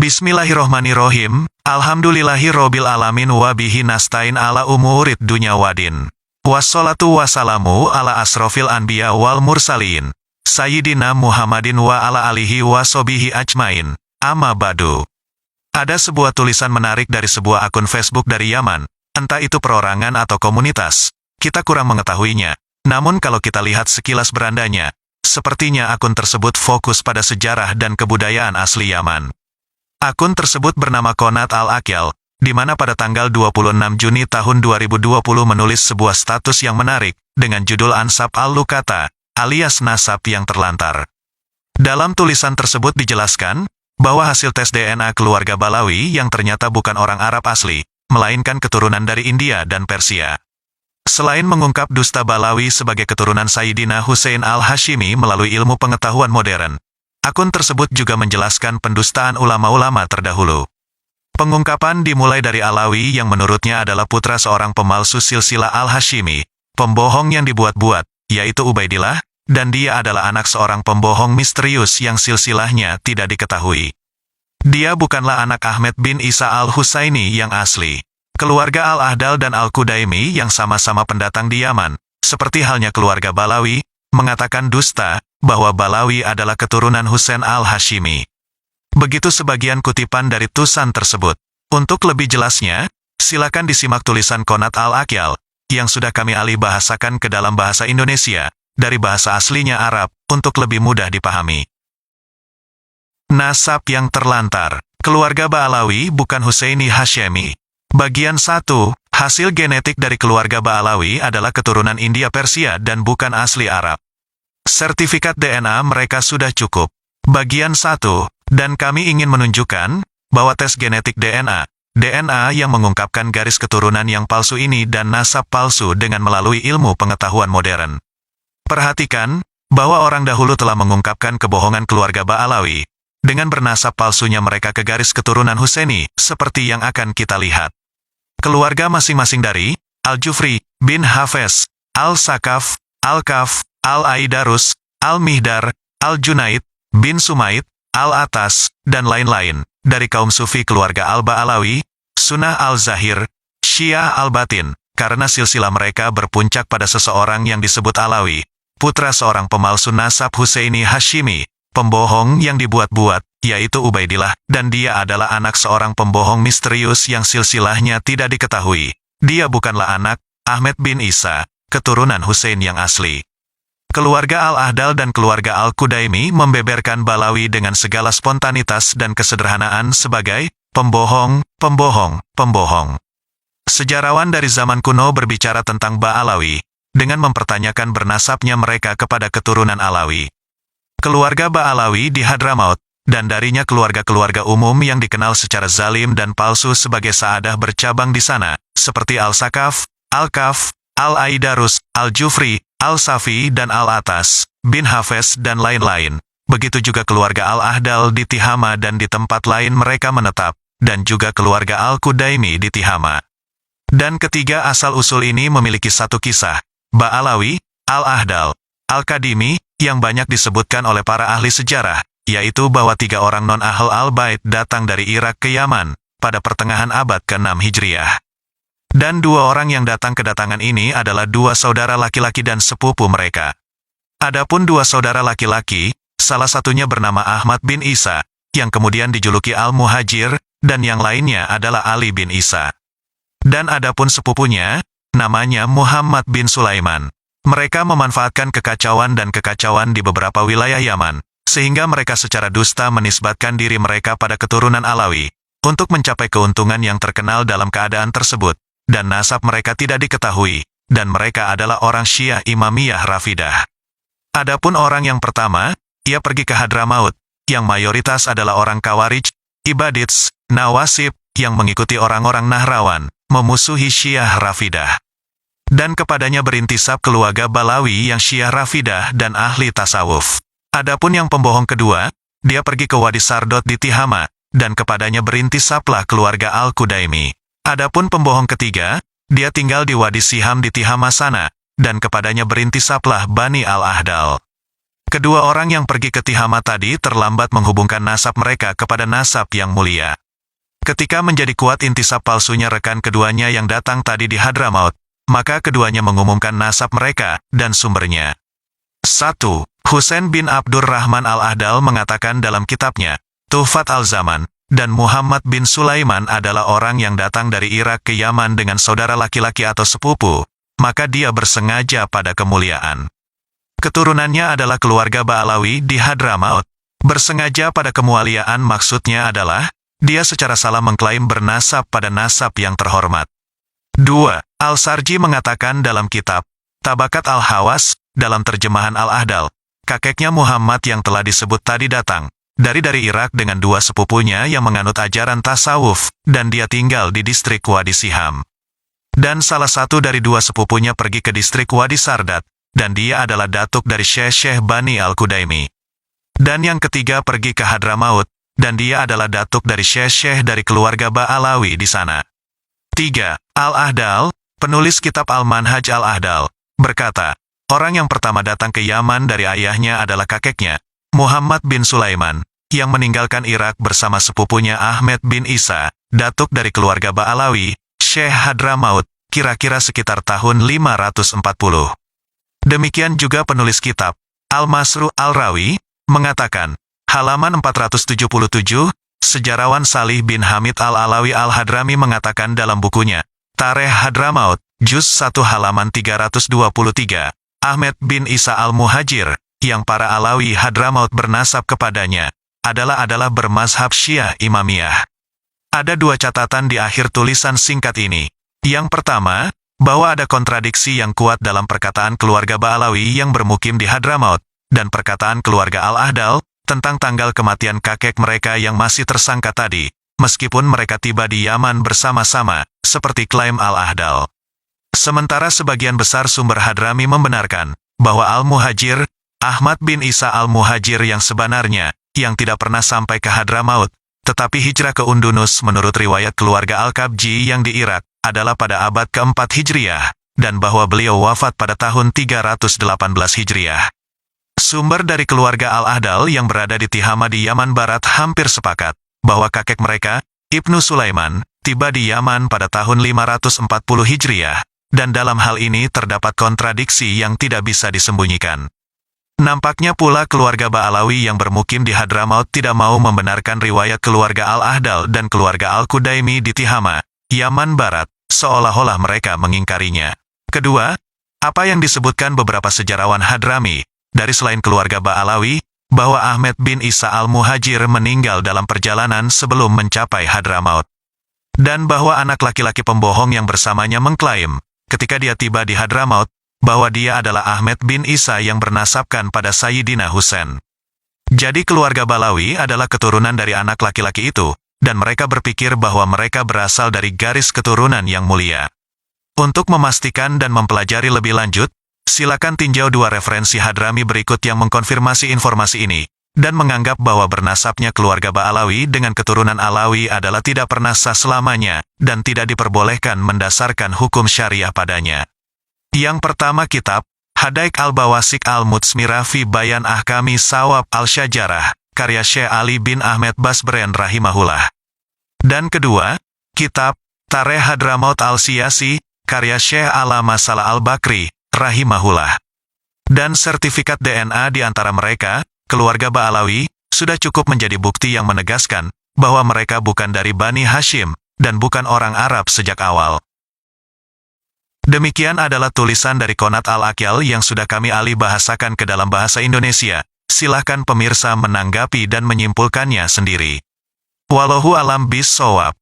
Bismillahirrohmanirrohim, alhamdulillahirobbil alamin wa bihi nasta'in ala umurid dunya wadin. Wassalatu wassalamu ala asrofil anbiya wal mursalin, Sayyidina Muhammadin wa ala alihi wa sobihi ajmain, amma badu. Ada sebuah tulisan menarik dari sebuah akun Facebook dari Yaman, entah itu perorangan atau komunitas, kita kurang mengetahuinya. Namun kalau kita lihat sekilas berandanya, sepertinya akun tersebut fokus pada sejarah dan kebudayaan asli Yaman. Akun tersebut bernama Qonat Al-Akyal, di mana pada tanggal 26 Juni tahun 2020 menulis sebuah status yang menarik, dengan judul Ansab Al-Lukata, alias nasab yang terlantar. Dalam tulisan tersebut dijelaskan, bahwa hasil tes DNA keluarga Balawi yang ternyata bukan orang Arab asli, melainkan keturunan dari India dan Persia. Selain mengungkap dusta Balawi sebagai keturunan Sayyidina Hussein Al-Hashimi melalui ilmu pengetahuan modern, akun tersebut juga menjelaskan pendustaan ulama-ulama terdahulu. Pengungkapan dimulai dari Alawi yang menurutnya adalah putra seorang pemalsu silsilah Al-Hashimi, pembohong yang dibuat-buat, yaitu Ubaidillah, dan dia adalah anak seorang pembohong misterius yang silsilahnya tidak diketahui. Dia bukanlah anak Ahmed bin Isa Al-Husaini yang asli. Keluarga Al-Ahdal dan Al-Qudaimi yang sama-sama pendatang di Yaman, seperti halnya keluarga Balawi, mengatakan dusta, bahwa Balawi adalah keturunan Hussein Al-Hashimi. Begitu sebagian kutipan dari tulisan tersebut. Untuk lebih jelasnya, silakan disimak tulisan Qonat Al-Akyal, yang sudah kami alih bahasakan ke dalam bahasa Indonesia, dari bahasa aslinya Arab, untuk lebih mudah dipahami. Nasab yang terlantar. Keluarga Ba'alawi bukan Husaini Hashimi. Bagian 1, hasil genetik dari keluarga Ba'alawi adalah keturunan India Persia dan bukan asli Arab. Sertifikat DNA mereka sudah cukup. Bagian 1, dan kami ingin menunjukkan, bahwa tes genetik DNA yang mengungkapkan garis keturunan yang palsu ini dan nasab palsu dengan melalui ilmu pengetahuan modern. Perhatikan, bahwa orang dahulu telah mengungkapkan kebohongan keluarga Ba'alawi, dengan bernasab palsunya mereka ke garis keturunan Husaini, seperti yang akan kita lihat. Keluarga masing-masing dari Al-Jufri bin Hafez, Al-Sakaf, Al-Kaf, Al-Aidarus, Al-Mihdar, Al-Junaid, bin Sumaid, Al-Atas, dan lain-lain, dari kaum sufi keluarga Al-Ba'alawi, Sunnah Al-Zahir, Syiah Al-Batin, karena silsilah mereka berpuncak pada seseorang yang disebut Alawi, putra seorang pemalsu nasab Husaini Hashimi, pembohong yang dibuat-buat, yaitu Ubaidillah, dan dia adalah anak seorang pembohong misterius yang silsilahnya tidak diketahui. Dia bukanlah anak Ahmed bin Isa, keturunan Hussein yang asli. Keluarga Al-Ahdal dan keluarga Al-Qudaimi membeberkan Balawi dengan segala spontanitas dan kesederhanaan sebagai pembohong. Sejarawan dari zaman kuno berbicara tentang Ba'alawi, dengan mempertanyakan bernasabnya mereka kepada keturunan Alawi. Keluarga Ba'alawi di Hadramaut, dan darinya keluarga-keluarga umum yang dikenal secara zalim dan palsu sebagai Sa'adah bercabang di sana, seperti Al-Sakaf, Al-Kaf, Al-Aidarus, Al-Jufri, Al-Safi dan Al-Atas, bin Hafez dan lain-lain. Begitu juga keluarga Al-Ahdal di Tihama dan di tempat lain mereka menetap, dan juga keluarga Al-Qudaimi di Tihama. Dan ketiga asal-usul ini memiliki satu kisah, Ba'alawi, Al-Ahdal, Al-Kadimi, yang banyak disebutkan oleh para ahli sejarah, yaitu bahwa 3 orang non-Ahl Al-Bait datang dari Irak ke Yaman, pada pertengahan abad ke-6 Hijriah. Dan 2 orang yang datang kedatangan ini adalah 2 saudara laki-laki dan sepupu mereka. Adapun 2 saudara laki-laki, salah satunya bernama Ahmad bin Isa, yang kemudian dijuluki Al-Muhajir, dan yang lainnya adalah Ali bin Isa. Dan adapun sepupunya, namanya Muhammad bin Sulaiman. Mereka memanfaatkan kekacauan di beberapa wilayah Yaman, sehingga mereka secara dusta menisbatkan diri mereka pada keturunan Alawi, untuk mencapai keuntungan yang terkenal dalam keadaan tersebut. Dan nasab mereka tidak diketahui, dan mereka adalah orang Syiah Imamiyah Rafidah. Adapun orang yang pertama, ia pergi ke Hadramaut, yang mayoritas adalah orang Khawarij, Ibadits, Nawasib, yang mengikuti orang-orang Nahrawan, memusuhi Syiah Rafidah. Dan kepadanya berintisab keluarga Balawi yang Syiah Rafidah dan ahli tasawuf. Adapun yang pembohong kedua, dia pergi ke Wadi Sardot di Tihama, dan kepadanya berintisablah keluarga Al-Qudaimi. Adapun pembohong ketiga, dia tinggal di Wadi Siham di Tihama sana, dan kepadanya berintisablah Bani Al-Ahdal. Kedua orang yang pergi ke Tihama tadi terlambat menghubungkan nasab mereka kepada nasab yang mulia. Ketika menjadi kuat intisab palsunya rekan keduanya yang datang tadi di Hadramaut, maka keduanya mengumumkan nasab mereka dan sumbernya. 1. Husain bin Abdurrahman al-Ahdal mengatakan dalam kitabnya, Tuhfat al-Zaman, dan Muhammad bin Sulaiman adalah orang yang datang dari Irak ke Yaman dengan saudara laki-laki atau sepupu, maka dia bersengaja pada kemuliaan. Keturunannya adalah keluarga Ba'alawi di Hadramaut. Bersengaja pada kemuliaan maksudnya adalah, dia secara salah mengklaim bernasab pada nasab yang terhormat. 2. Al-Sarji mengatakan dalam kitab, Tabakat al-Hawas, dalam terjemahan Al-Ahdal, kakeknya Muhammad yang telah disebut tadi datang dari Irak dengan dua sepupunya yang menganut ajaran tasawuf, dan dia tinggal di distrik Wadi Siham. Dan salah satu dari dua sepupunya pergi ke distrik Wadi Sardat, dan dia adalah datuk dari Syekh Bani Al-Kudaimi. Dan yang ketiga pergi ke Hadramaut, dan dia adalah datuk dari Syekh dari keluarga Ba'alawi di sana. 3. Al-Ahdal, penulis kitab Al-Manhaj Al-Ahdal, berkata, orang yang pertama datang ke Yaman dari ayahnya adalah kakeknya, Muhammad bin Sulaiman, yang meninggalkan Irak bersama sepupunya Ahmed bin Isa, datuk dari keluarga Ba'alawi, Syekh Hadramaut, kira-kira sekitar tahun 540. Demikian juga penulis kitab, Al-Masru Al-Rawi, mengatakan, halaman 477, sejarawan Salih bin Hamid Al-Alawi Al-Hadrami mengatakan dalam bukunya, Tarikh Hadramaut, Juz 1 halaman 323, Ahmed bin Isa Al-Muhajir, yang para Alawi Hadramaut bernasab kepadanya, adalah bermazhab Syiah Imamiyah. Ada dua catatan di akhir tulisan singkat ini. Yang pertama, bahwa ada kontradiksi yang kuat dalam perkataan keluarga Ba'alawi yang bermukim di Hadramaut, dan perkataan keluarga Al-Ahdal, tentang tanggal kematian kakek mereka yang masih tersangka tadi, meskipun mereka tiba di Yaman bersama-sama, seperti klaim Al-Ahdal. Sementara sebagian besar sumber Hadrami membenarkan, bahwa Al-Muhajir, Ahmad bin Isa Al-Muhajir yang sebenarnya, yang tidak pernah sampai ke Hadramaut, tetapi hijrah ke Undunus menurut riwayat keluarga Al-Kabji yang di Irak, adalah pada abad keempat Hijriah, dan bahwa beliau wafat pada tahun 318 Hijriah. Sumber dari keluarga Al-Ahdal yang berada di Tihama di Yaman Barat hampir sepakat, bahwa kakek mereka, Ibnu Sulaiman, tiba di Yaman pada tahun 540 Hijriah, dan dalam hal ini terdapat kontradiksi yang tidak bisa disembunyikan. Nampaknya pula keluarga Ba'alawi yang bermukim di Hadramaut tidak mau membenarkan riwayat keluarga Al-Ahdal dan keluarga Al-Kudaimi di Tihama, Yaman Barat, seolah-olah mereka mengingkarinya. Kedua, apa yang disebutkan beberapa sejarawan Hadrami, dari selain keluarga Ba'alawi, bahwa Ahmed bin Isa Al-Muhajir meninggal dalam perjalanan sebelum mencapai Hadramaut. Dan bahwa anak laki-laki pembohong yang bersamanya mengklaim, ketika dia tiba di Hadramaut, bahwa dia adalah Ahmed bin Isa yang bernasabkan pada Sayyidina Husain. Jadi keluarga Ba'alawi adalah keturunan dari anak laki-laki itu, dan mereka berpikir bahwa mereka berasal dari garis keturunan yang mulia. Untuk memastikan dan mempelajari lebih lanjut, silakan tinjau dua referensi Hadrami berikut yang mengkonfirmasi informasi ini, dan menganggap bahwa bernasabnya keluarga Ba'alawi dengan keturunan Alawi adalah tidak pernah sah selamanya, dan tidak diperbolehkan mendasarkan hukum syariah padanya. Yang pertama kitab, Hadaik al-Bawasik al-Mutsmira fi Bayan Ahkami Sawab al-Syajarah, karya Syekh Ali bin Ahmed Basbren rahimahullah. Dan kedua, kitab, Tarikh Hadramaut al-Siyasi, karya Syekh Alama Salah al-Bakri, rahimahullah. Dan sertifikat DNA di antara mereka, keluarga Ba'alawi, sudah cukup menjadi bukti yang menegaskan, bahwa mereka bukan dari Bani Hashim, dan bukan orang Arab sejak awal. Demikian adalah tulisan dari Qonat Al-Aqyal yang sudah kami alih bahasakan ke dalam bahasa Indonesia. Silahkan pemirsa menanggapi dan menyimpulkannya sendiri. Wallahu alam bis shawab.